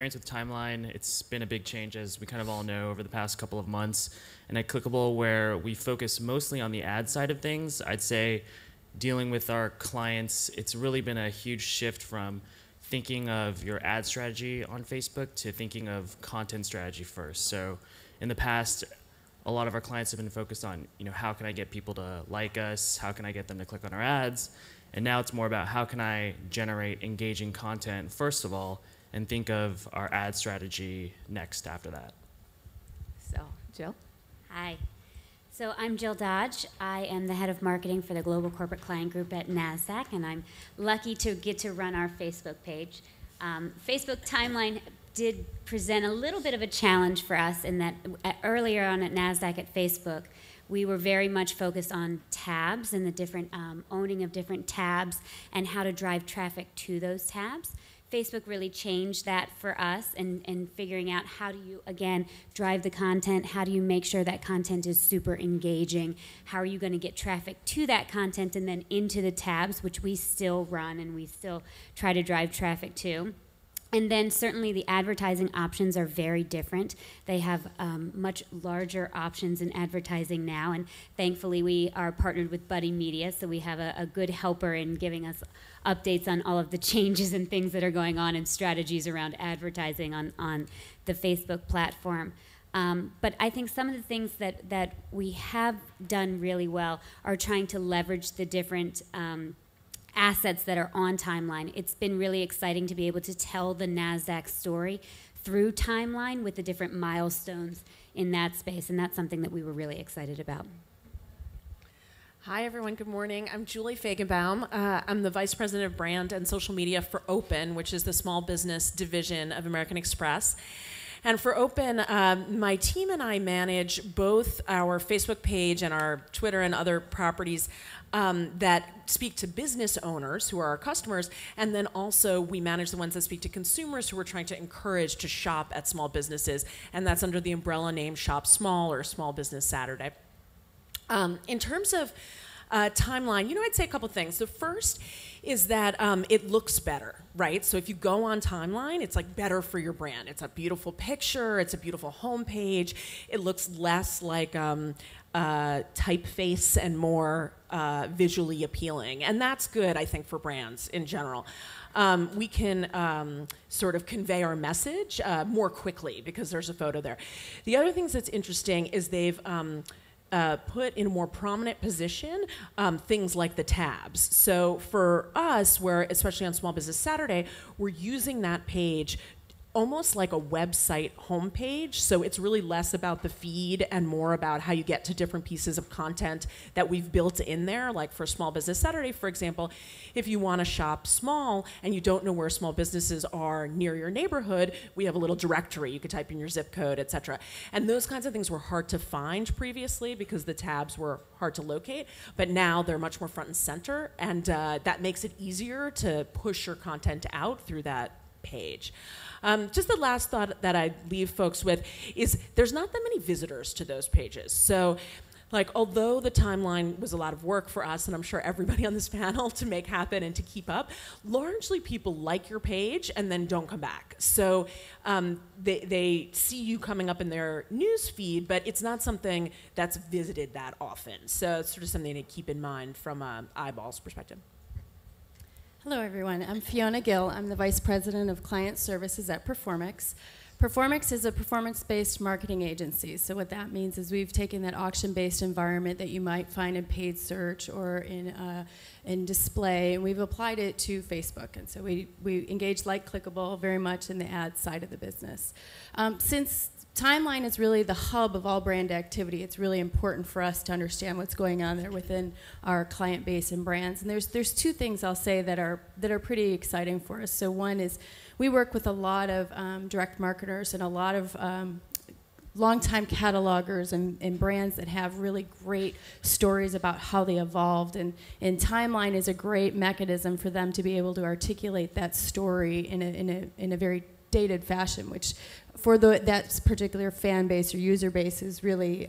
With Timeline, it's been a big change, as we kind of all know, over the past couple of months. And at Clickable, where we focus mostly on the ad side of things, I'd say dealing with our clients, it's really been a huge shift from thinking of your ad strategy on Facebook to thinking of content strategy first. So in the past, a lot of our clients have been focused on, how can I get people to like us? How can I get them to click on our ads? And now it's more about how can I generate engaging content, first of all, and think of our ad strategy next after that. So, Gill? Hi. So I'm Gill Dodge. I am the head of marketing for the Global Corporate Client Group at Nasdaq, and I'm lucky to get to run our Facebook page. Facebook Timeline did present a little bit of a challenge for us in that earlier on at Nasdaq at Facebook, we were very much focused on tabs and the different owning of different tabs and how to drive traffic to those tabs. Facebook really changed that for us and figuring out how do you, again, drive the content, how do you make sure that content is super engaging, how are you going to get traffic to that content and then into the tabs, which we still run and we still try to drive traffic to. And then certainly the advertising options are very different. They have much larger options in advertising now, and thankfully we are partnered with Buddy Media, so we have a good helper in giving us updates on all of the changes and things that are going on and strategies around advertising on the Facebook platform. But I think some of the things that we have done really well are trying to leverage the different assets that are on Timeline. It's been really exciting to be able to tell the Nasdaq story through Timeline with the different milestones in that space, and that's something that we were really excited about. Hi, everyone. Good morning. I'm Julie Fagenbaum. I'm the Vice President of Brand and Social Media for Open, which is the small business division of American Express. And for Open, my team and I manage both our Facebook page and our Twitter and other properties that speak to business owners who are our customers, and then also we manage the ones that speak to consumers who we're trying to encourage to shop at small businesses, and that's under the umbrella name Shop Small or Small Business Saturday. In terms of Timeline, I'd say a couple things. The first is that it looks better, right? So if you go on Timeline, it's like better for your brand. It's a beautiful picture, it's a beautiful homepage, it looks less like typeface and more visually appealing. And that's good, I think, for brands in general. We can sort of convey our message more quickly because there's a photo there. The other things that's interesting is they've put in a more prominent position things like the tabs. So for us, especially on Small Business Saturday, we're using that page almost like a website homepage. So it's really less about the feed and more about how you get to different pieces of content that we've built in there. Like for Small Business Saturday, for example, if you want to shop small and you don't know where small businesses are near your neighborhood, we have a little directory. You could type in your zip code, et cetera. And those kinds of things were hard to find previously because the tabs were hard to locate. But now they're much more front and center, and that makes it easier to push your content out through that page. Just the last thought that I leave folks with is there's not that many visitors to those pages. So, although the Timeline was a lot of work for us, and I'm sure everybody on this panel to make happen and to keep up, largely people like your page and then don't come back. So they see you coming up in their news feed, but it's not something that's visited that often. So it's sort of something to keep in mind from an eyeballs perspective. Hello, everyone. I'm Fiona Gill. I'm the Vice President of Client Services at Performix. Performix is a performance-based marketing agency. So what that means is we've taken that auction-based environment that you might find in paid search or in display, and we've applied it to Facebook. And so we engage like Clickable very much in the ad side of the business. Since Timeline is really the hub of all brand activity, it's really important for us to understand what's going on there within our client base and brands. And there's two things I'll say that are pretty exciting for us. So one is we work with a lot of direct marketers and a lot of longtime catalogers and brands that have really great stories about how they evolved. And Timeline is a great mechanism for them to be able to articulate that story in a very dated fashion, which for that particular fan base or user base is really,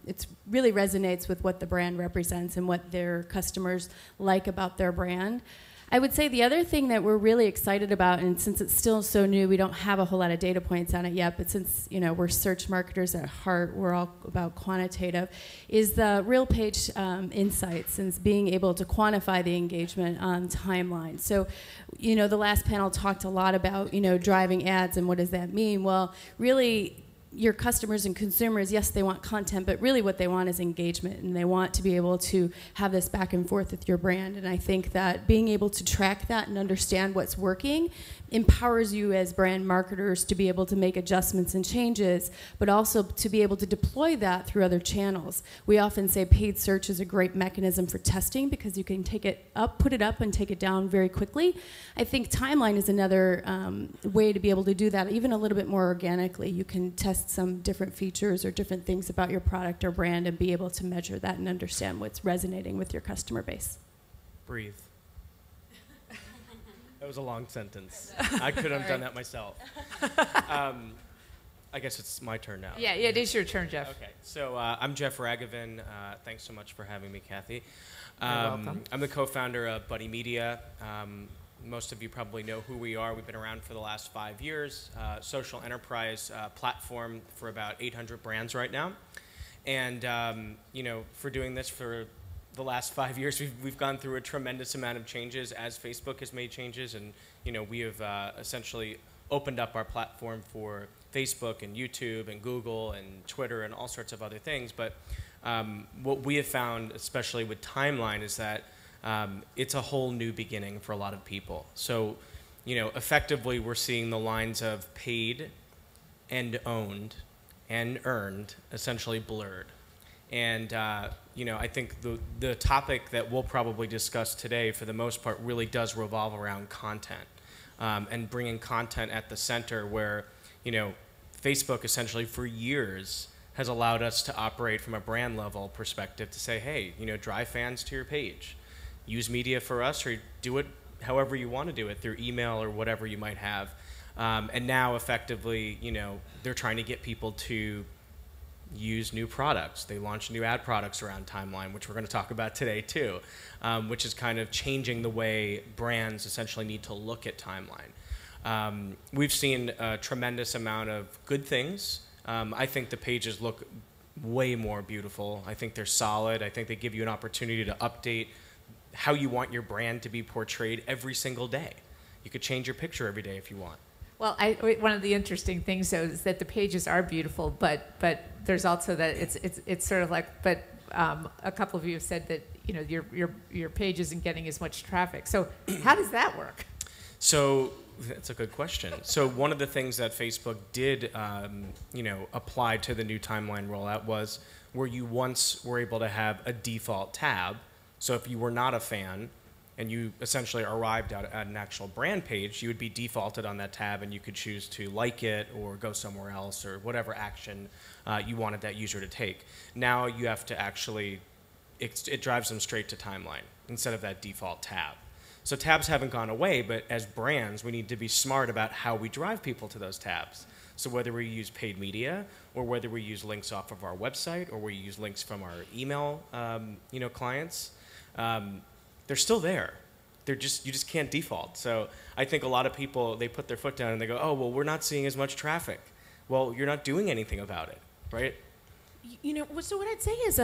it really resonates with what the brand represents and what their customers like about their brand. I would say the other thing that we're really excited about, and since it's still so new, we don't have a whole lot of data points on it yet, but since we're search marketers at heart, we're all about quantitative, is the real page insights and being able to quantify the engagement on timeline. So, the last panel talked a lot about, driving ads and what does that mean? Well, really, your customers and consumers, yes, they want content, but really what they want is engagement, and they want to be able to have this back and forth with your brand. And I think that being able to track that and understand what's working empowers you as brand marketers to be able to make adjustments and changes, but also to be able to deploy that through other channels. We often say paid search is a great mechanism for testing because you can take it up, put it up, and take it down very quickly. I think timeline is another way to be able to do that, even a little bit more organically. You can test some different features or different things about your product or brand and be able to measure that and understand what's resonating with your customer base. Breathe. That was a long sentence. I could have done that myself. I guess it's my turn now. Yeah, it is your turn, Jeff. Okay, so I'm Jeff Ragavin. Thanks so much for having me, Kathy. You're welcome. I'm the co-founder of Buddy Media. Most of you probably know who we are. We've been around for the last 5 years. Social enterprise platform for about 800 brands right now. And for doing this for the last 5 years, we've gone through a tremendous amount of changes as Facebook has made changes, and we have essentially opened up our platform for Facebook and YouTube and Google and Twitter and all sorts of other things. But what we have found, especially with Timeline, is that it's a whole new beginning for a lot of people. So, effectively, we're seeing the lines of paid and owned and earned essentially blurred. And I think the topic that we'll probably discuss today, for the most part, really does revolve around content and bringing content at the center, where Facebook essentially for years has allowed us to operate from a brand level perspective to say, hey, drive fans to your page, use media for us, or do it however you want to do it through email or whatever you might have. And now effectively, they're trying to get people to use new products. They launched new ad products around Timeline, which we're going to talk about today too, which is kind of changing the way brands essentially need to look at Timeline. We've seen a tremendous amount of good things. I think the pages look way more beautiful. I think they're solid. I think they give you an opportunity to update how you want your brand to be portrayed every single day. You could change your picture every day if you want. Well, one of the interesting things, though, is that the pages are beautiful, but there's also that it's sort of like, but a couple of you have said that your page isn't getting as much traffic. So how does that work? So that's a good question. So one of the things that Facebook did, apply to the new Timeline rollout was where you once were able to have a default tab. So if you were not a fan, and you essentially arrived at an actual brand page, you would be defaulted on that tab, and you could choose to like it or go somewhere else or whatever action you wanted that user to take. Now you have to actually, it drives them straight to Timeline instead of that default tab. So tabs haven't gone away, but as brands, we need to be smart about how we drive people to those tabs. So whether we use paid media, or whether we use links off of our website, or we use links from our email clients, they're still there. You just can't default. So I think a lot of people, they put their foot down and they go, oh, well, we're not seeing as much traffic. Well, you're not doing anything about it, right? So what I'd say is,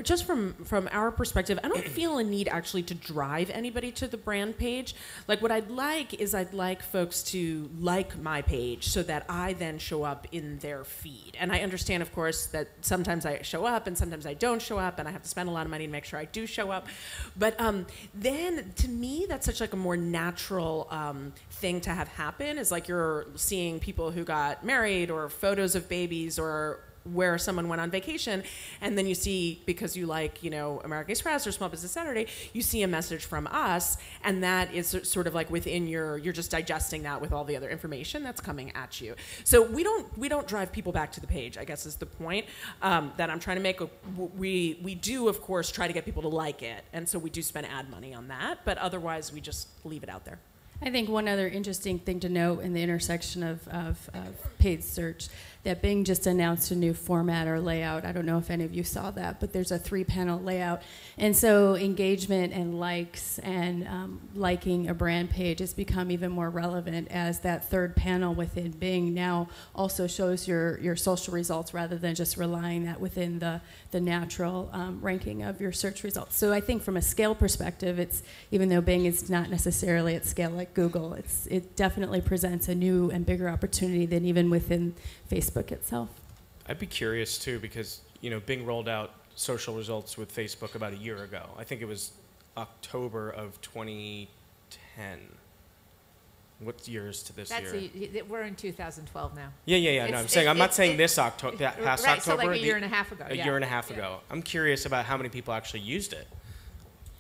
just from our perspective, I don't feel a need actually to drive anybody to the brand page. Like, what I'd like folks to like my page so that I then show up in their feed. And I understand, of course, that sometimes I show up and sometimes I don't show up, and I have to spend a lot of money to make sure I do show up. But then, to me, that's such like a more natural thing to have happen, is like you're seeing people who got married, or photos of babies, or where someone went on vacation, and then you see, because you like, American Express or Small Business Saturday, you see a message from us, and that is sort of like within you're just digesting that with all the other information that's coming at you. So we don't drive people back to the page, I guess is the point that I'm trying to make. We do, of course, try to get people to like it, and so we do spend ad money on that, but otherwise we just leave it out there. I think one other interesting thing to note in the intersection of paid search, that Bing just announced a new format or layout. I don't know if any of you saw that, but there's a 3-panel layout. And so engagement and likes and liking a brand page has become even more relevant, as that third panel within Bing now also shows your social results rather than just relying that within the natural ranking of your search results. So I think from a scale perspective, it's, even though Bing is not necessarily at scale like Google, it definitely presents a new and bigger opportunity than even within Facebook itself. I'd be curious too, because Bing rolled out social results with Facebook about a year ago. I think it was October of 2010. What year is to this year? We're in 2012 now. Yeah. No, I'm not saying this October, past right, October. So like a year and a half ago. A year and a half ago. I'm curious about how many people actually used it.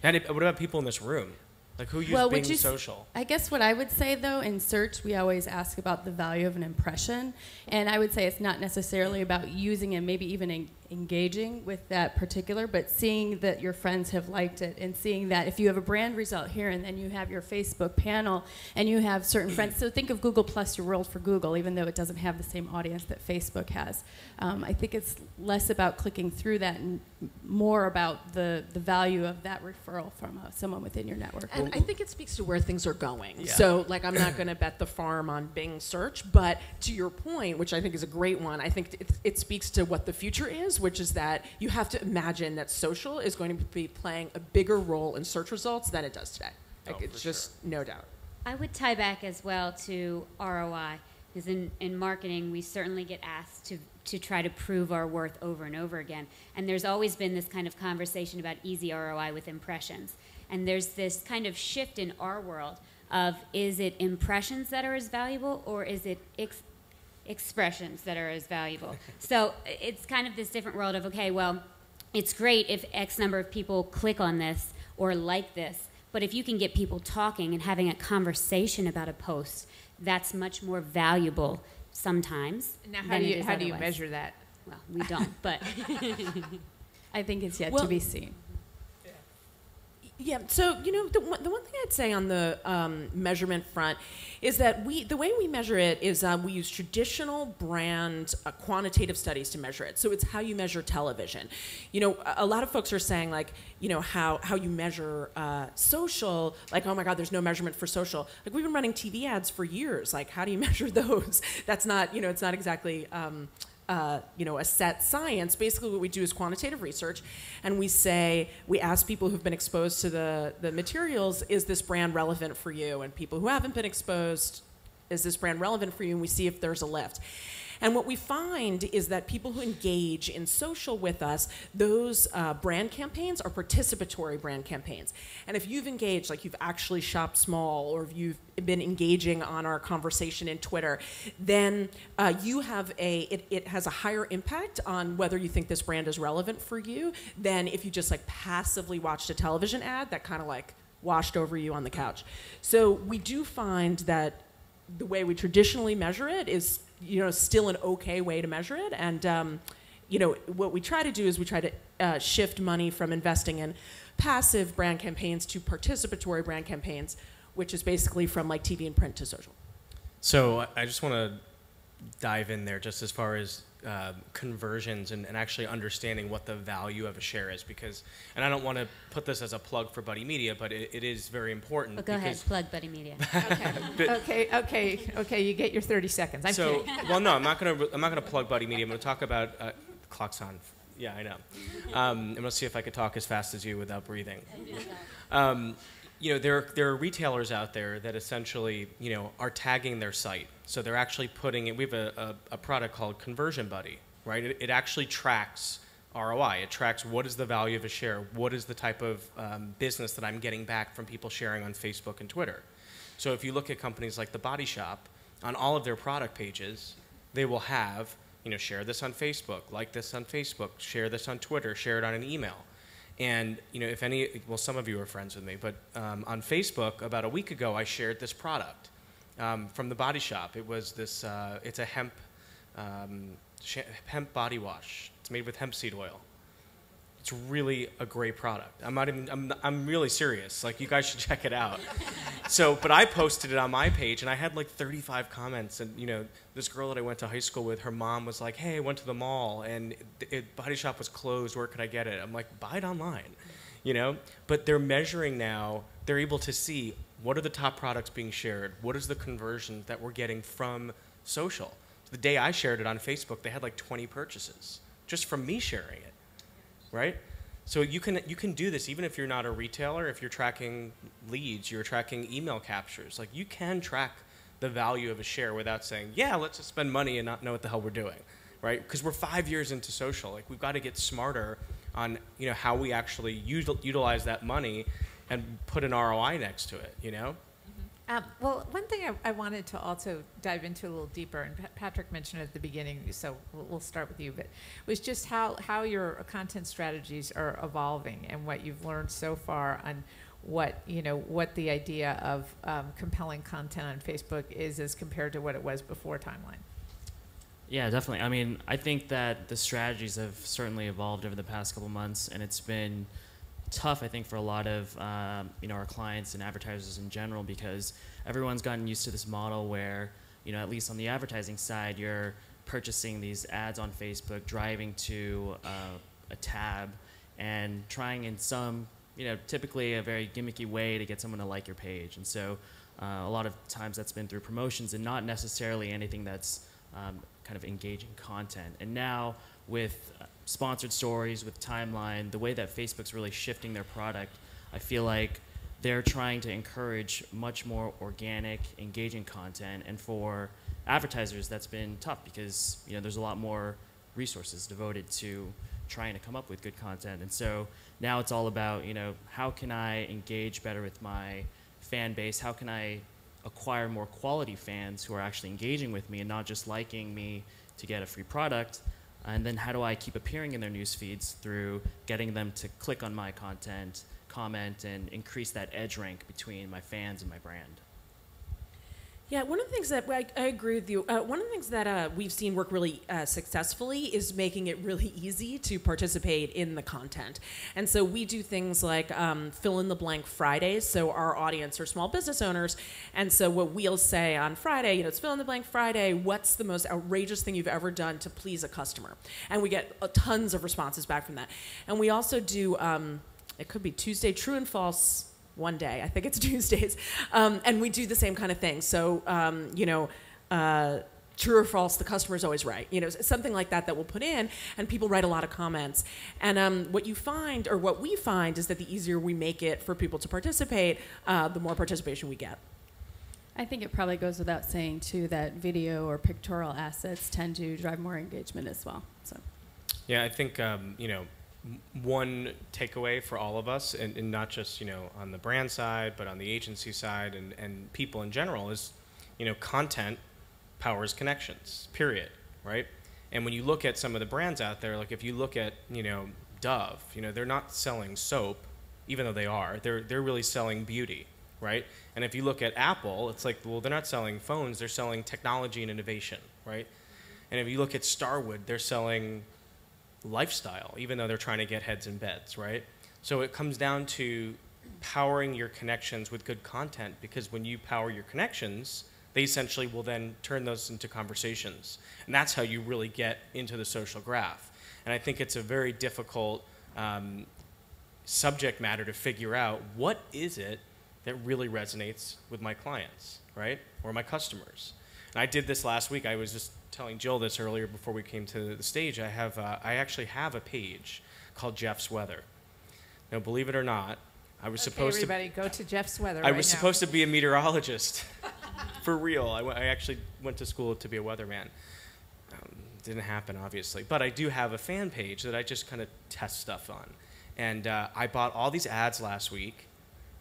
And what about people in this room? Like, who used Bing Social? I guess what I would say, though, in search, we always ask about the value of an impression. And I would say it's not necessarily about using and maybe even engaging with that particular, but seeing that your friends have liked it, and seeing that if you have a brand result here and then you have your Facebook panel and you have certain friends. So think of Google Plus, your world for Google, even though it doesn't have the same audience that Facebook has. I think it's less about clicking through that and more about the value of that referral from someone within your network. And I think it speaks to where things are going. Yeah. So, like, I'm not going to bet the farm on Bing search, but to your point, which I think is a great one, I think it speaks to what the future is, which is that you have to imagine that social is going to be playing a bigger role in search results than it does today. Like, it's just no doubt. I would tie back as well to ROI, because in marketing, we certainly get asked to try to prove our worth over and over again. And there's always been this kind of conversation about easy ROI with impressions. And there's this kind of shift in our world of, is it impressions that are as valuable, or is it expressions that are as valuable? So it's kind of this different world of, okay, well, it's great if X number of people click on this or like this, but if you can get people talking and having a conversation about a post, that's much more valuable sometimes. Now, how do you measure that? Well, we don't, but I think it's yet to be seen. Yeah, so, the one thing I'd say on the measurement front is that the way we measure it is we use traditional brand quantitative studies to measure it. So it's how you measure television. A lot of folks are saying, like, how you measure social, like, oh my God, there's no measurement for social. Like, we've been running TV ads for years. Like, how do you measure those? That's not, it's not exactly a set science. Basically, what we do is quantitative research, and we ask people who've been exposed to the materials, is this brand relevant for you? And people who haven't been exposed, is this brand relevant for you? And we see if there's a lift. And what we find is that people who engage in social with us, those brand campaigns are participatory brand campaigns. And if you've engaged, like you've actually shopped small, or if you've been engaging on our conversation in Twitter, then you have it has a higher impact on whether you think this brand is relevant for you than if you just like passively watched a television ad that kind of like washed over you on the couch. So we do find that the way we traditionally measure it is still an okay way to measure it. And, what we try to do is we try to shift money from investing in passive brand campaigns to participatory brand campaigns, which is basically from like TV and print to social. So I just want to dive in there just as far as conversions and actually understanding what the value of a share is, because, and I don't want to put this as a plug for Buddy Media, but it is very important. Well, go ahead, plug Buddy Media. Okay, you get your 30 seconds. I'm kidding. Well, no, I'm not gonna plug Buddy Media. I'm gonna talk about clock's on. Yeah, I know. I'm gonna see if I could talk as fast as you without breathing. There are retailers out there that essentially, are tagging their site. So they're actually putting it. We have a product called Conversion Buddy, right? It actually tracks ROI. It tracks what is the value of a share, what is the type of business that I'm getting back from people sharing on Facebook and Twitter. So if you look at companies like The Body Shop, on all of their product pages, they will have, share this on Facebook, like this on Facebook, share this on Twitter, share it on an email. And some of you are friends with me, but on Facebook about a week ago, I shared this product from The Body Shop. It was this, it's a hemp body wash. It's made with hemp seed oil. It's really a great product. I'm really serious. Like, you guys should check it out. But I posted it on my page, and I had like 35 comments. And, this girl that I went to high school with, her mom was like, hey, I went to the mall, and Body Shop was closed. Where could I get it? I'm like, buy it online, But they're measuring now. They're able to see what are the top products being shared. What is the conversion that we're getting from social? The day I shared it on Facebook, they had like 20 purchases just from me sharing it. Right? So you can do this even if you're not a retailer, if you're tracking leads, you're tracking email captures. Like, you can track the value of a share without saying, yeah, let's just spend money and not know what the hell we're doing, right? Because we're 5 years into social. Like, we've got to get smarter on how we actually utilize that money and put an ROI next to it, Well, one thing I wanted to also dive into a little deeper, and Patrick mentioned it at the beginning, so we'll start with you, but was just how your content strategies are evolving and what you've learned so far on what the idea of compelling content on Facebook is as compared to what it was before Timeline. Yeah, definitely. I mean, I think that the strategies have certainly evolved over the past couple months, and it's been tough, I think, for a lot of our clients and advertisers in general, because everyone's gotten used to this model where, at least on the advertising side, you're purchasing these ads on Facebook, driving to a tab, and trying in some, typically a very gimmicky way to get someone to like your page. And so a lot of times that's been through promotions and not necessarily anything that's kind of engaging content. And now with sponsored stories, with Timeline, the way that Facebook's really shifting their product, I feel like they're trying to encourage much more organic, engaging content. And for advertisers, that's been tough because there's a lot more resources devoted to trying to come up with good content. And so now it's all about, how can I engage better with my fan base? How can I acquire more quality fans who are actually engaging with me and not just liking me to get a free product? And then how do I keep appearing in their news feeds through getting them to click on my content, comment, and increase that edge rank between my fans and my brand? Yeah, one of the things that I agree with you. One of the things that we've seen work really successfully is making it really easy to participate in the content. And so we do things like fill in the blank Fridays. So our audience are small business owners. And so what we'll say on Friday, it's fill in the blank Friday. What's the most outrageous thing you've ever done to please a customer? And we get tons of responses back from that. And we also do, it could be Tuesday, true and false. One day, I think it's Tuesdays, and we do the same kind of thing. So, true or false, the customer's always right. Something like that we'll put in, and people write a lot of comments. And what we find is that the easier we make it for people to participate, the more participation we get. I think it probably goes without saying, too, that video or pictorial assets tend to drive more engagement as well. So, yeah, I think, one takeaway for all of us, and not just on the brand side, but on the agency side and people in general, is content powers connections, period, right? And when you look at some of the brands out there, like if you look at Dove, they're not selling soap, even though they are. They're really selling beauty, right? And if you look at Apple, it's like, well, they're not selling phones, they're selling technology and innovation, right? And if you look at Starwood, they're selling lifestyle, even though they're trying to get heads in beds, right? So it comes down to powering your connections with good content, because when you power your connections, they essentially will then turn those into conversations. And that's how you really get into the social graph. And I think it's a very difficult subject matter to figure out, what is it that really resonates with my clients, right? Or my customers. And I did this last week. I was just telling Gill this earlier before we came to the stage. I actually have a page called Jeff's Weather. Now, believe it or not, I was supposed everybody, go to Jeff's Weather. I was supposed to be a meteorologist, for real. I actually went to school to be a weatherman. Didn't happen, obviously, but I do have a fan page that I just kind of test stuff on. And I bought all these ads last week,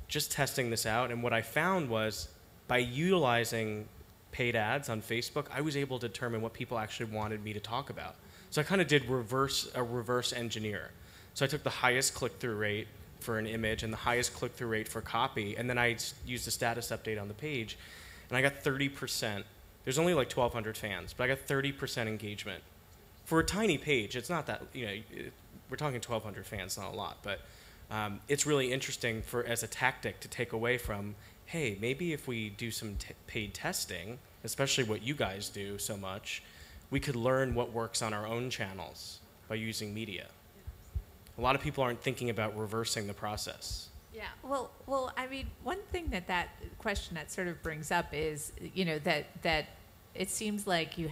just testing this out. And what I found was, by utilizing paid ads on Facebook, I was able to determine what people actually wanted me to talk about. So I kind of did a reverse engineer. So I took the highest click-through rate for an image and the highest click-through rate for copy, and then I used a status update on the page, and I got 30%. There's only like 1,200 fans, but I got 30% engagement. For a tiny page, it's not that, we're talking 1,200 fans, not a lot, but it's really interesting as a tactic to take away from, hey, maybe if we do some paid testing, especially what you guys do so much, we could learn what works on our own channels by using media. A lot of people aren't thinking about reversing the process. Yeah, well, I mean, one thing that question that sort of brings up is, that it seems like you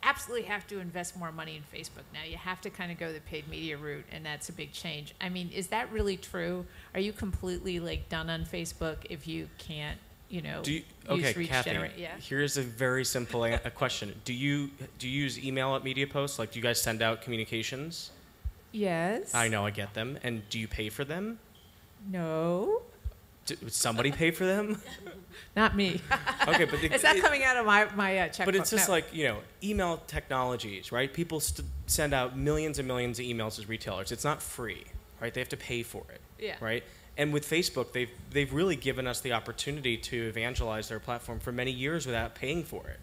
absolutely have to invest more money in Facebook now. You have to kind of go the paid media route, and that's a big change. I mean, is that really true? Are you completely done on Facebook if you can't, use Reach Catherine, Generator? Yeah. Here's a very simple a question. Do you use email at MediaPost? Like, do you guys send out communications? Yes. I know, I get them. And do you pay for them? No. Would somebody pay for them? Not me. Okay, but it's not coming out of my checkbook. But it's just no. Email technologies, right? People send out millions and millions of emails as retailers. It's not free, right? They have to pay for it, yeah. Right? And with Facebook, they've really given us the opportunity to evangelize their platform for many years without paying for it.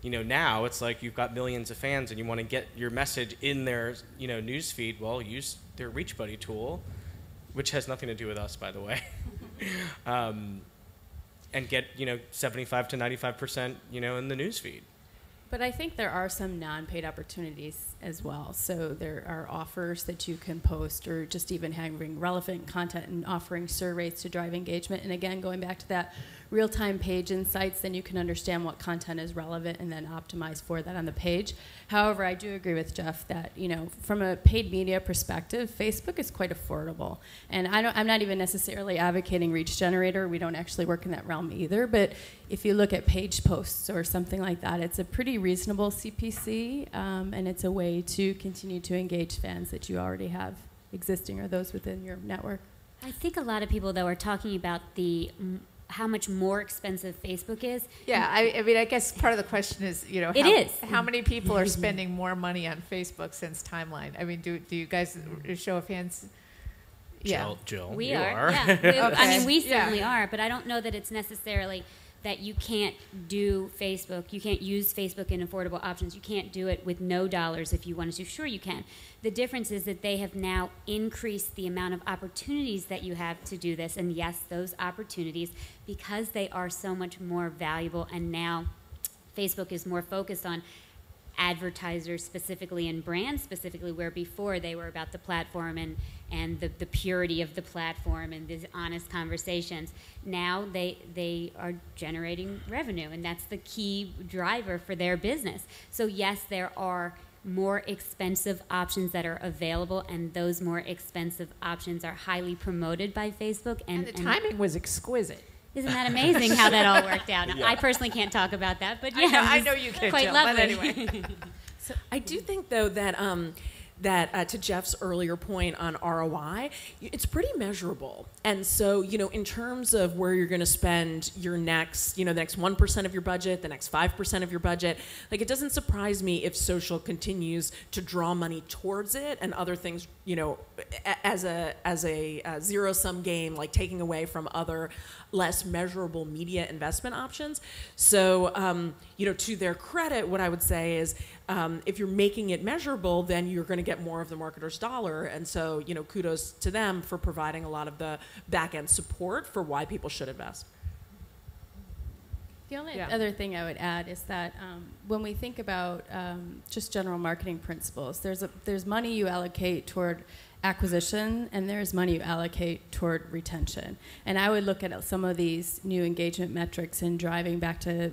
Now it's like you've got millions of fans and you want to get your message in their, news feed. Well, use their ReachBuddy tool, which has nothing to do with us, by the way. And get 75 to 95% in the news feed. But I think there are some non-paid opportunities as well. So there are offers that you can post, or just even having relevant content and offering surveys to drive engagement. And again, going back to that real-time page insights, then you can understand what content is relevant and then optimize for that on the page. However, I do agree with Jeff that, from a paid media perspective, Facebook is quite affordable. And I'm not even necessarily advocating Reach Generator. We don't actually work in that realm either. But if you look at page posts or something like that, it's a pretty reasonable CPC, and it's a way to continue to engage fans that you already have existing or those within your network. I think a lot of people, though, are talking about how much more expensive Facebook is. Yeah, I mean, I guess part of the question is, how many people are spending more money on Facebook since Timeline? I mean, do you guys show of hands? Yeah, Jill, we you are. Yeah, Okay. I mean, we certainly are, but I don't know that it's necessarily that you can't do Facebook. You can't use Facebook in affordable options. You can't do it with no dollars if you wanted to. Sure, you can. The difference is that they have now increased the amount of opportunities that you have to do this. And yes, those opportunities, because they are so much more valuable, and now Facebook is more focused on advertisers specifically and brands specifically, where before they were about the platform and the purity of the platform and these honest conversations. Now they are generating revenue, and that's the key driver for their business. So yes, there are more expensive options that are available, and those more expensive options are highly promoted by Facebook. And the timing was exquisite. Isn't that amazing how that all worked out? Yeah. I personally can't talk about that, but yeah, I know you can, quite Jill, lovely. but anyway. So I do think, though, that to Jeff's earlier point on ROI, it's pretty measurable. And so, in terms of where you're going to spend your next, the next 1% of your budget, the next 5% of your budget, it doesn't surprise me if social continues to draw money towards it and other things, as a zero-sum game, like taking away from other less measurable media investment options. So, to their credit, what I would say is, if you're making it measurable, then you're going to get more of the marketer's dollar. And so, kudos to them for providing a lot of the back-end support for why people should invest. The only other thing I would add is that when we think about just general marketing principles, there's money you allocate toward acquisition, and there's money you allocate toward retention. And I would look at some of these new engagement metrics and driving back to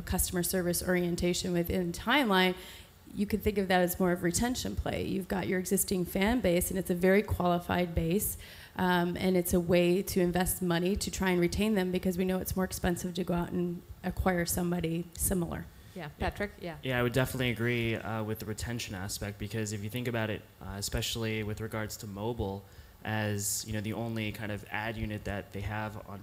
customer service orientation within Timeline. You could think of that as more of retention play. You've got your existing fan base, and it's a very qualified base, and it's a way to invest money to try and retain them, because we know it's more expensive to go out and acquire somebody similar. Yeah, Patrick, yeah. Yeah, I would definitely agree with the retention aspect, because if you think about it, especially with regards to mobile, as the only kind of ad unit that they have on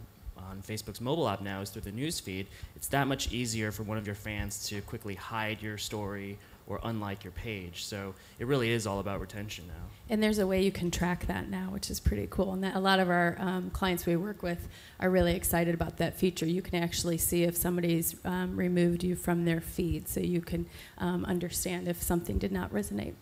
Facebook's mobile app now is through the news feed, it's that much easier for one of your fans to quickly hide your story or unlike your page. So it really is all about retention now. And there's a way you can track that now, which is pretty cool. And that a lot of our clients we work with are really excited about that feature. You can actually see if somebody's removed you from their feed, so you can understand if something did not resonate.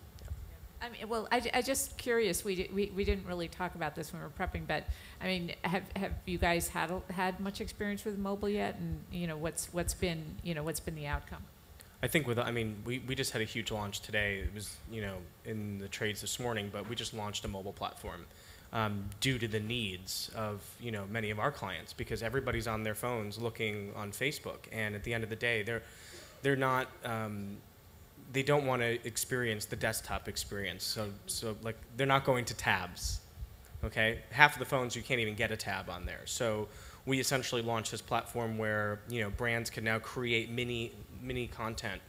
I mean, well, I just curious. We didn't really talk about this when we were prepping, but I mean, have you guys had much experience with mobile yet? And what's been the outcome? I think we just had a huge launch today. It was in the trades this morning, but we just launched a mobile platform due to the needs of many of our clients, because everybody's on their phones looking on Facebook, and at the end of the day, they're not. They don't want to experience the desktop experience. So like they're not going to tabs, okay? Half of the phones you can't even get a tab on there. So we essentially launched this platform where brands can now create mini content,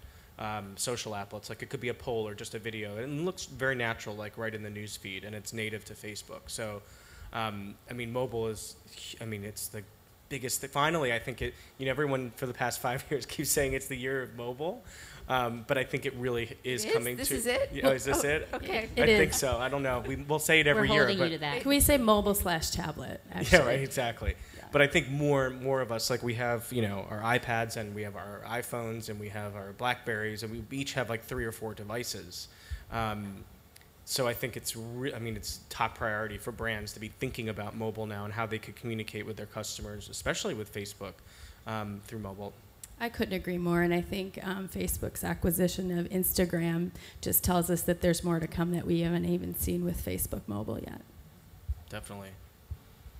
social applets. Like it could be a poll or just a video, and it looks very natural, like right in the news feed, and it's native to Facebook. So mobile is, it's the biggest thing. Finally, I think everyone for the past 5 years keeps saying it's the year of mobile. But I think it really is coming to. This is it? Is this it? Okay. I think so. I don't know. We'll say it every year. We're holding you to that. Can we say mobile/tablet? Actually? Yeah, right. Exactly. Yeah. But I think more of us, like we have, our iPads and we have our iPhones and we have our Blackberries, and we each have like 3 or 4 devices. So I think it's top priority for brands to be thinking about mobile now and how they could communicate with their customers, especially with Facebook through mobile. I couldn't agree more, and I think Facebook's acquisition of Instagram just tells us that there's more to come that we haven't even seen with Facebook mobile yet. Definitely.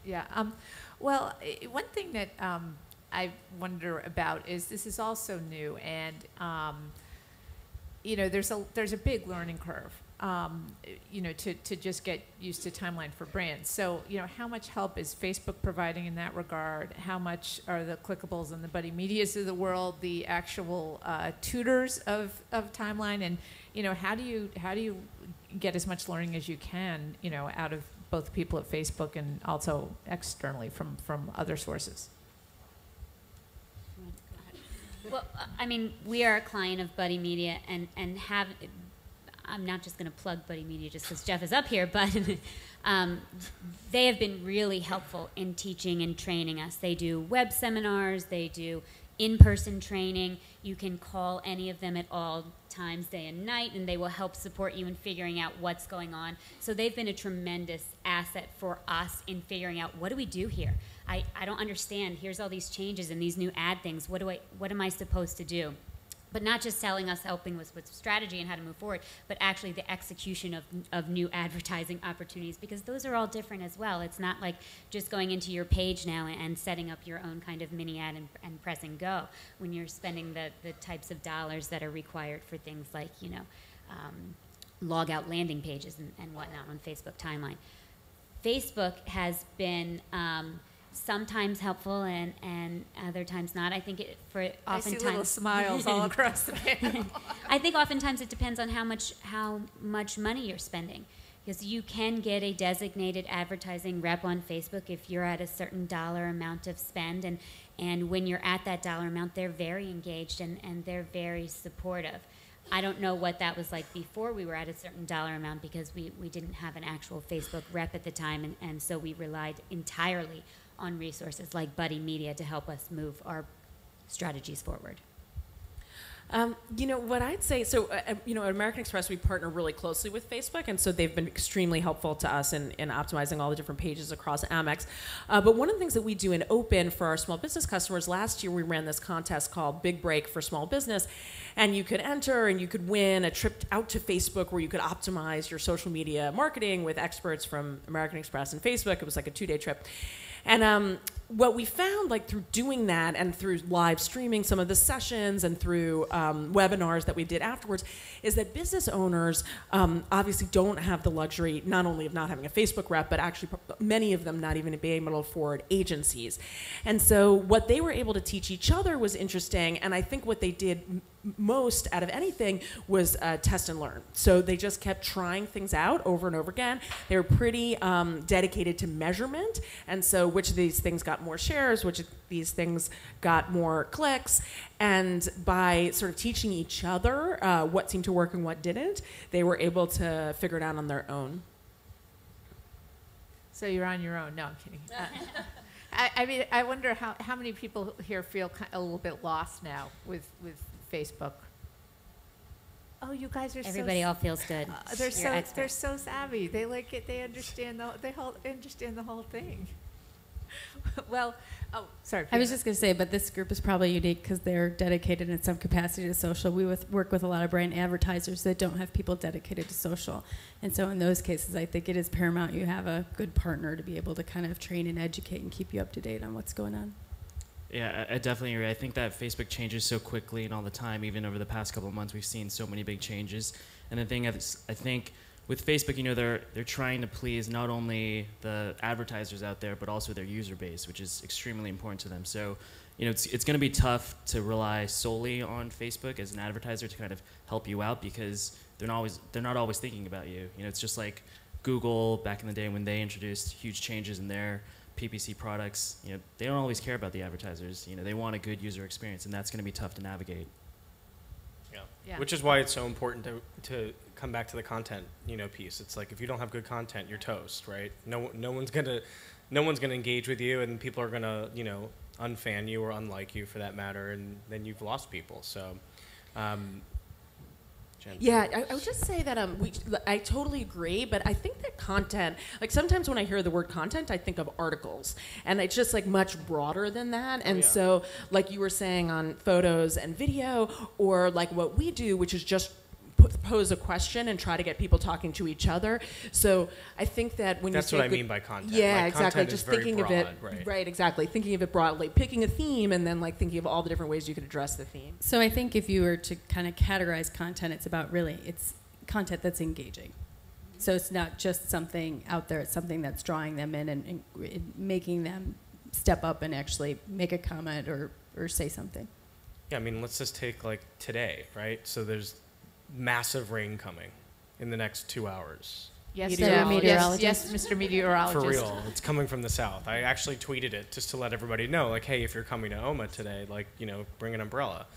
Yeah. Well, one thing that I wonder about is this is also new, and there's a big learning curve. To just get used to timeline for brands. So, how much help is Facebook providing in that regard? How much are the Clickables and the Buddy Medias of the world the actual tutors of timeline? And, how do you get as much learning as you can, out of both people at Facebook and also externally from other sources? Well, we are a client of Buddy Media and have. I'm not just going to plug Buddy Media just because Jeff is up here, but they have been really helpful in teaching and training us. They do web seminars, they do in-person training. You can call any of them at all times, day and night, and they will help support you in figuring out what's going on. So they've been a tremendous asset for us in figuring out, what do we do here? I don't understand. Here's all these changes and these new ad things. What am I supposed to do? But not just telling us, helping us with strategy and how to move forward, but actually the execution of new advertising opportunities, because those are all different as well. It's not like just going into your page now and setting up your own kind of mini ad and pressing go when you're spending the types of dollars that are required for things like, log out landing pages and whatnot on Facebook timeline. Facebook has been sometimes helpful and other times not. I think oftentimes I see little smiles all across the panel. I think oftentimes it depends on how much money you're spending, because you can get a designated advertising rep on Facebook if you're at a certain dollar amount of spend, and when you're at that dollar amount, they're very engaged and they're very supportive. I don't know what that was like before we were at a certain dollar amount, because we didn't have an actual Facebook rep at the time, and so we relied entirely on resources like Buddy Media to help us move our strategies forward. What I'd say, at American Express, we partner really closely with Facebook, and so they've been extremely helpful to us in optimizing all the different pages across Amex. But one of the things that we do in Open for our small business customers, last year we ran this contest called Big Break for Small Business, and you could enter and you could win a trip out to Facebook where you could optimize your social media marketing with experts from American Express and Facebook. It was like a 2-day trip. And what we found, like through doing that and through live streaming some of the sessions and through webinars that we did afterwards, is that business owners obviously don't have the luxury not only of not having a Facebook rep, but actually many of them not even being able to afford agencies. And so what they were able to teach each other was interesting, and I think what they did most out of anything was test and learn. So they just kept trying things out over and over again. They were pretty dedicated to measurement, and so which of these things got more shares, which of these things got more clicks, and by sort of teaching each other what seemed to work and what didn't, they were able to figure it out on their own. So you're on your own. No, I'm kidding. I wonder how many people here feel a little bit lost now with Facebook. Oh, you guys are Everybody all feels good. they're You're so experts. savvy. They like it. They understand understand the whole thing. Well, oh, sorry. I was just going to say, but this group is probably unique because they're dedicated in some capacity to social. We work with a lot of brand advertisers that don't have people dedicated to social. And so in those cases, I think it is paramount you have a good partner to be able to kind of train and educate and keep you up to date on what's going on. Yeah, I definitely agree. I think that Facebook changes so quickly and all the time. Even over the past couple of months, we've seen so many big changes. And the thing is, I think with Facebook, you know, they're trying to please not only the advertisers out there, but also their user base, which is extremely important to them. So, you know, it's going to be tough to rely solely on Facebook as an advertiser to kind of help you out because they're not always thinking about you. You know, it's just like Google back in the day when they introduced huge changes in their PPC products. You know, they don't always care about the advertisers. You know, they want a good user experience, and that's going to be tough to navigate. Yeah. Which is why it's so important to come back to the content, you know, piece. It's like if you don't have good content, you're toast, right? No one's gonna engage with you, and people are gonna, you know, unfan you or unlike you for that matter, and then you've lost people. So, Jen. Yeah, I would just say that I totally agree, but I think that content, like sometimes when I hear the word content, I think of articles, and it's just like much broader than that. And so, like you were saying on photos and video, or like what we do, which is just pose a question and try to get people talking to each other. So I think that when that's you say what I mean by content. yeah, like, exactly. content Just is very thinking broad, of it, right? Exactly. Thinking of it broadly, picking a theme, and then like thinking of all the different ways you could address the theme. So I think if you were to kind of categorize content, it's content that's engaging. So it's not just something out there, it's something that's drawing them in and making them step up and actually make a comment or say something. Yeah, I mean, let's just take like today, right? So there's massive rain coming in the next 2 hours. Yes, Meteorologist. yes, Mr. Meteorologist. For real, it's coming from the south. I actually tweeted it just to let everybody know, like, hey, if you're coming to OMMA today, like, you know, bring an umbrella.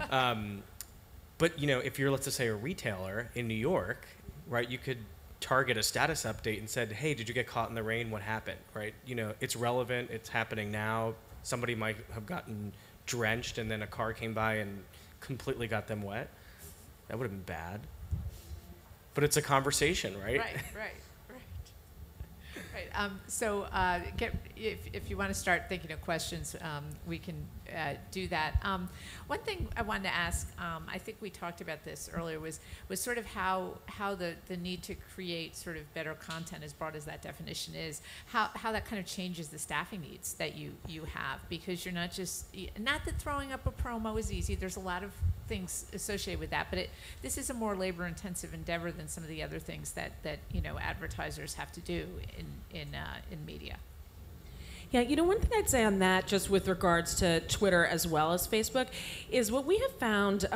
But, you know, if you're, let's just say, a retailer in New York, right, you could target a status update and said, hey, did you get caught in the rain? What happened, right? You know, it's relevant. It's happening now. Somebody might have gotten drenched and then a car came by and completely got them wet. That would have been bad. But it's a conversation, right? Right. So if you want to start thinking of questions, we can do that. One thing I wanted to ask, I think we talked about this earlier, was sort of how the need to create sort of better content, as broad as that definition is, how that kind of changes the staffing needs that you have, because you're not that throwing up a promo is easy. There's a lot of things associated with that, but this is a more labor-intensive endeavor than some of the other things that you know advertisers have to do in media. Yeah, you know, one thing I'd say on that, just with regards to Twitter as well as Facebook, is what we have found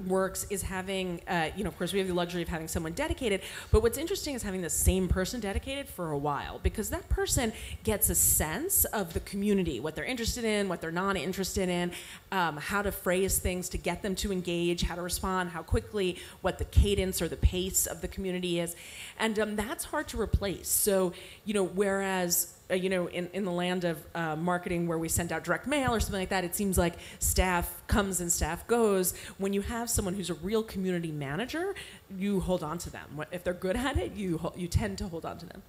works is having, you know, of course we have the luxury of having someone dedicated, but what's interesting is having the same person dedicated for a while, because that person gets a sense of the community, what they're interested in, what they're not interested in, how to phrase things to get them to engage, how to respond, how quickly, what the cadence or the pace of the community is, and that's hard to replace. So, you know, whereas you know, in the land of marketing where we send out direct mail or something like that, it seems like staff comes and staff goes. When you have someone who's a real community manager, you hold on to them. If they're good at it, you tend to hold on to them.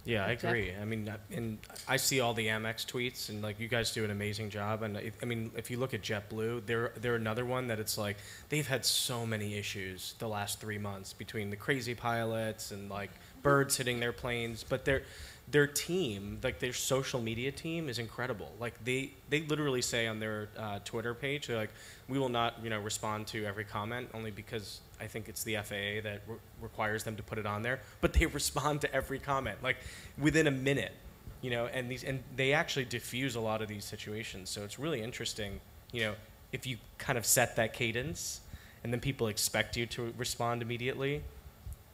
Yeah, I agree. I mean, and I see all the Amex tweets, and like you guys do an amazing job. And I mean, if you look at JetBlue, they're another one that it's like they've had so many issues the last 3 months between the crazy pilots and like birds hitting their planes, but their team, like their social media team, is incredible. Like they literally say on their Twitter page, they're like, we will not, you know, respond to every comment, only because I think it's the FAA that requires them to put it on there. But they respond to every comment, like within a minute, you know. And they actually diffuse a lot of these situations. So it's really interesting, you know, if you kind of set that cadence, and then people expect you to respond immediately.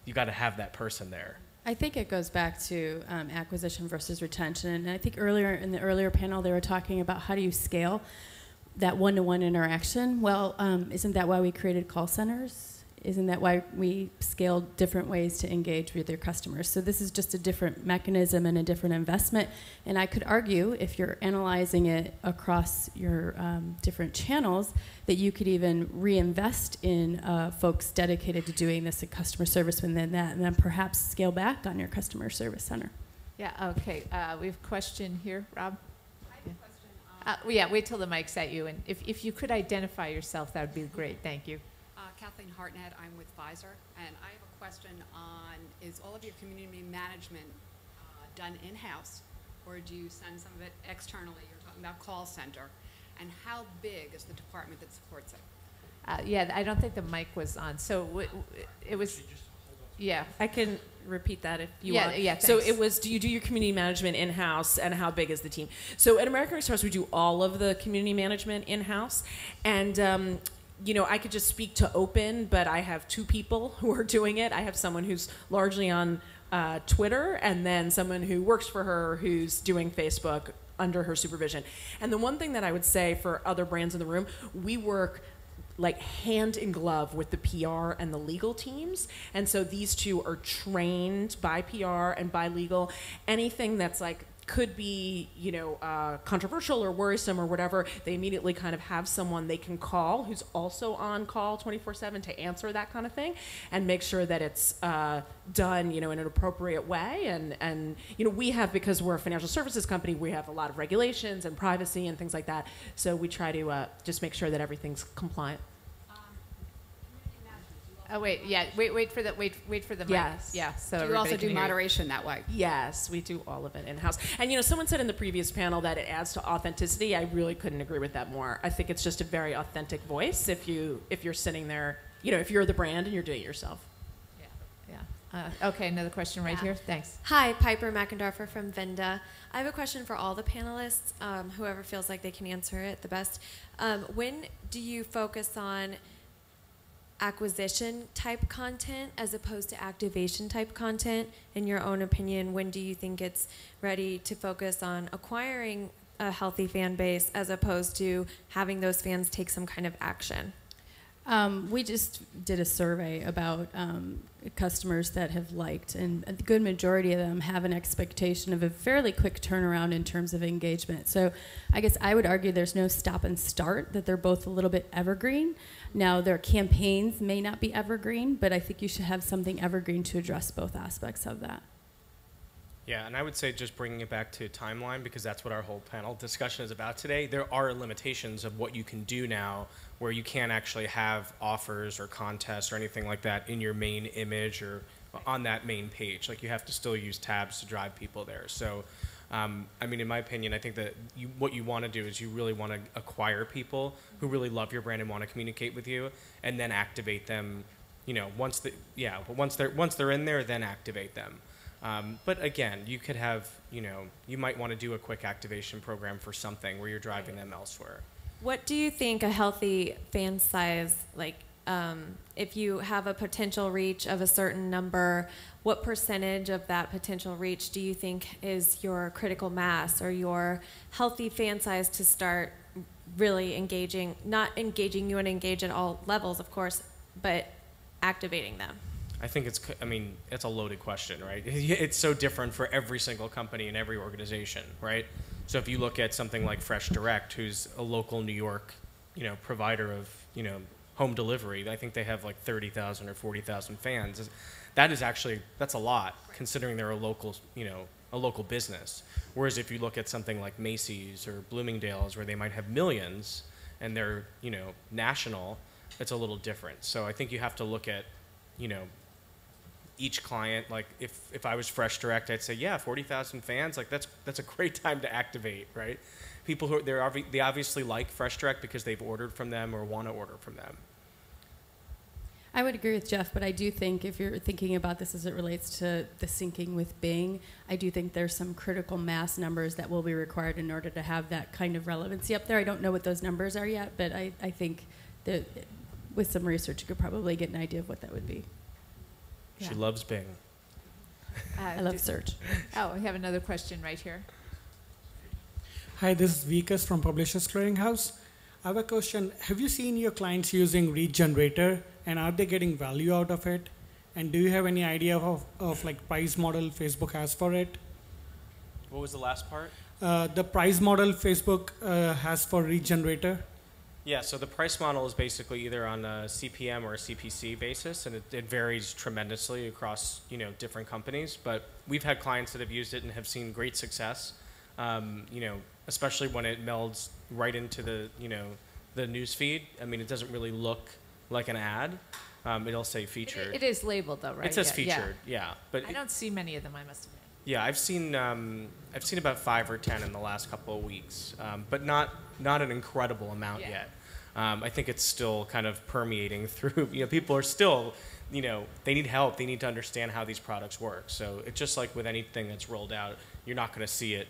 You got to have that person there. I think it goes back to acquisition versus retention. And I think earlier in the earlier panel, they were talking about how do you scale that one-to-one interaction. Well, isn't that why we created call centers? isn't that why we scale different ways to engage with your customers? So this is just a different mechanism and a different investment. And I could argue, if you're analyzing it across your different channels, that you could even reinvest in folks dedicated to doing this in customer service within that, and then perhaps scale back on your customer service center. Yeah, okay. We have a question here, Rob. I have a question. Yeah, wait till the mic's at you. And if you could identify yourself, that would be great. Thank you. Kathleen Hartnett, I'm with Pfizer, and I have a question on, is all of your community management done in-house, or do you send some of it externally? You're talking about call center, and how big is the department that supports it? Yeah, I don't think the mic was on. So it was, yeah. I can repeat that if you want. Yeah, so thanks. it was, do you do your community management in-house, and how big is the team? So at American Express, we do all of the community management in-house, and you know, I could just speak to open, but I have two people who are doing it. I have someone who's largely on Twitter, and then someone who works for her who's doing Facebook under her supervision. And the one thing that I would say for other brands in the room, we work like hand in glove with the PR and the legal teams. And so these two are trained by PR and by legal. Anything that's like could be, you know, controversial or worrisome or whatever, they immediately kind of have someone they can call who's also on call 24/7 to answer that kind of thing and make sure that it's done, you know, in an appropriate way. And you know, we have, because we're a financial services company, we have a lot of regulations and privacy and things like that. So we try to just make sure that everything's compliant. Oh wait, yeah, wait for the mic. Yes. Yeah. So Do you also everybody do can hear you. moderation that way? Yes, we do all of it in-house. And you know, someone said in the previous panel that it adds to authenticity. I really couldn't agree with that more. I think it's just a very authentic voice if you're sitting there, you know, if you're the brand and you're doing it yourself. Yeah. Okay, another question right here. Thanks. Hi, Piper McIndorfer from Vinda. I have a question for all the panelists, whoever feels like they can answer it the best. When do you focus on acquisition type content as opposed to activation type content? In your own opinion, when do you think it's ready to focus on acquiring a healthy fan base as opposed to having those fans take some kind of action? We just did a survey about customers that have liked, and a good majority of them have an expectation of a fairly quick turnaround in terms of engagement. So I guess I would argue there's no stop and start, that they're both a little bit evergreen. Now, their campaigns may not be evergreen, but I think you should have something evergreen to address both aspects of that. Yeah, and I would say, just bringing it back to timeline, because that's what our whole panel discussion is about today, there are limitations of what you can do now where you can't actually have offers or contests or anything like that in your main image or on that main page. Like, you have to still use tabs to drive people there. So, I mean, in my opinion, I think that what you want to do is you really want to acquire people who really love your brand and want to communicate with you, and then activate them, you know, once they're in there, then activate them. But again, you could have, you know, you might want to do a quick activation program for something where you're driving them elsewhere. What do you think a healthy fan size, like if you have a potential reach of a certain number, what percentage of that potential reach do you think is your critical mass or your healthy fan size to start really engaging, not engaging you and engage at all levels, of course, but activating them? I think it's a loaded question, right? It's so different for every single company and every organization, right? So if you look at something like Fresh Direct, who's a local New York, you know, provider of, you know, home delivery, I think they have like 30,000 or 40,000 fans. That's a lot, considering they're a local business. Whereas if you look at something like Macy's or Bloomingdale's, where they might have millions and they're, you know, national, it's a little different. So I think you have to look at, you know, each client. Like if I was Fresh Direct, I'd say, yeah, 40,000 fans, like that's a great time to activate, right? People who they obviously like Fresh Direct because they've ordered from them or want to order from them. I would agree with Jeff, but I do think if you're thinking about this as it relates to the syncing with Bing, I do think there's some critical mass numbers that will be required in order to have that kind of relevancy up there. I don't know what those numbers are yet, but I think that with some research, you could probably get an idea of what that would be. She loves Bing. I love search. Oh, we have another question right here. Hi, this is Vikas from Publishers Clearinghouse. I have a question. Have you seen your clients using Regenerator, and are they getting value out of it? And do you have any idea of like price model Facebook has for it? What was the last part? The price model Facebook has for Regenerator. Yeah, so the price model is basically either on a CPM or a CPC basis, and it varies tremendously across different companies. But we've had clients that have used it and have seen great success. Especially when it melds right into the news feed. I mean, it doesn't really look like an ad. It'll say featured. It is labeled though, right? It says featured, yeah. But I don't see many of them, I must admit. Yeah, I've seen about 5 or 10 in the last couple of weeks, but not an incredible amount yet. I think it's still kind of permeating through. People are still, they need help. They need to understand how these products work. So it's just like with anything that's rolled out, you're not going to see it,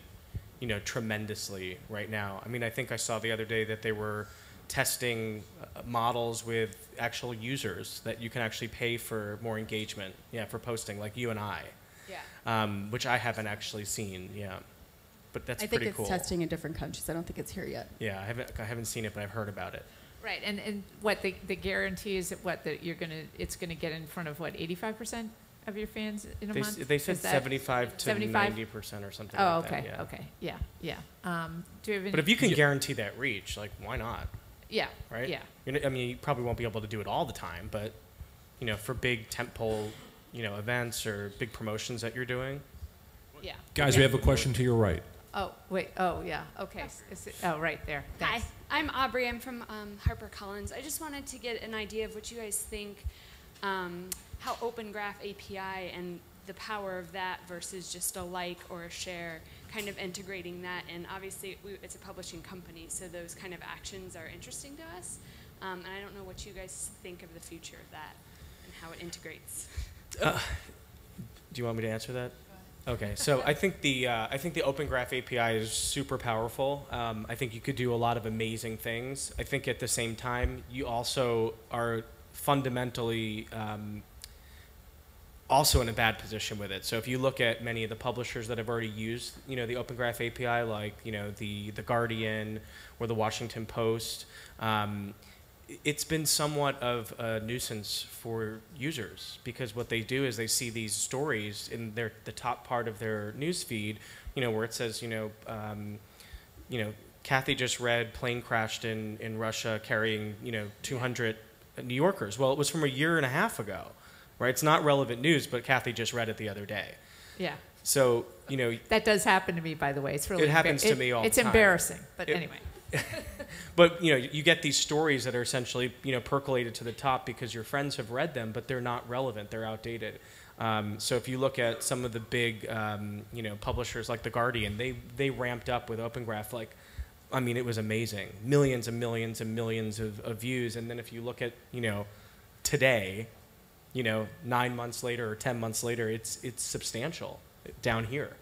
tremendously right now. I mean, I think I saw the other day that they were testing models with actual users that you can actually pay for more engagement, for posting, like you and I. Yeah. Which I haven't actually seen, but that's pretty cool. I think it's testing in different countries. I don't think it's here yet. Yeah, I haven't seen it, but I've heard about it. Right, and what the guarantee is that it's gonna get in front of 85% of your fans in a month? They said 75 to 90% or something. Oh, like okay, that, okay, yeah. Do you have any? But if you can guarantee that reach, like why not? Yeah. Right. Yeah. I mean, you probably won't be able to do it all the time, but for big tentpole, events or big promotions that you're doing. Yeah. Guys, we have a question to your right. Oh, wait. Oh, yeah. Okay. Right there. Thanks. Hi, I'm Aubrey. I'm from HarperCollins. I just wanted to get an idea of what you guys think, how Open Graph API and the power of that versus just a like or a share, kind of integrating that. And obviously, it's a publishing company, so those kind of actions are interesting to us. And I don't know what you guys think of the future of that and how it integrates. Do you want me to answer that? Okay, so I think the Open Graph API is super powerful. I think you could do a lot of amazing things. I think at the same time, you also are fundamentally also in a bad position with it. So if you look at many of the publishers that have already used, the Open Graph API, like the Guardian or the Washington Post, it's been somewhat of a nuisance for users because what they do is they see these stories in the top part of their news feed, where it says, Kathy just read plane crashed in Russia carrying, 200 New Yorkers. Well, it was from a year and a half ago, right? It's not relevant news, but Kathy just read it the other day. Yeah. So, that does happen to me, by the way. It's really it happens to me all the time. It's embarrassing, but anyway. But you get these stories that are essentially percolated to the top because your friends have read them, but they're not relevant. They're outdated. So if you look at some of the big publishers like the Guardian, they ramped up with Open Graph. It was amazing, millions and millions and millions of views. And then if you look at today, 9 months later or 10 months later, it's substantial down here.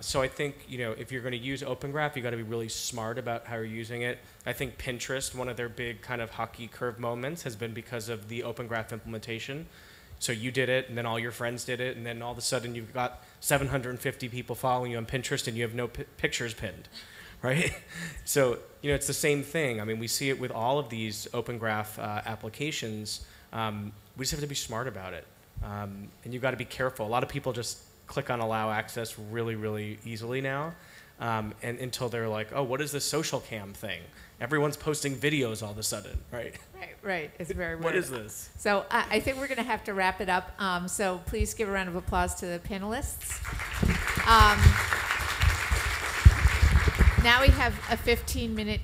So I think, if you're going to use Open Graph, you got to be really smart about how you're using it. I think Pinterest, one of their big kind of hockey curve moments has been because of the Open Graph implementation. So you did it, and then all your friends did it, and then all of a sudden you've got 750 people following you on Pinterest, and you have no pictures pinned, right? So, it's the same thing. I mean, we see it with all of these Open Graph applications. We just have to be smart about it. And you've got to be careful. A lot of people just click on allow access really, really easily now, and until they're like, oh, what is this social cam thing? Everyone's posting videos all of a sudden, right? Right. It's very weird. What is this? So I think we're going to have to wrap it up. So please give a round of applause to the panelists. Now we have a 15-minute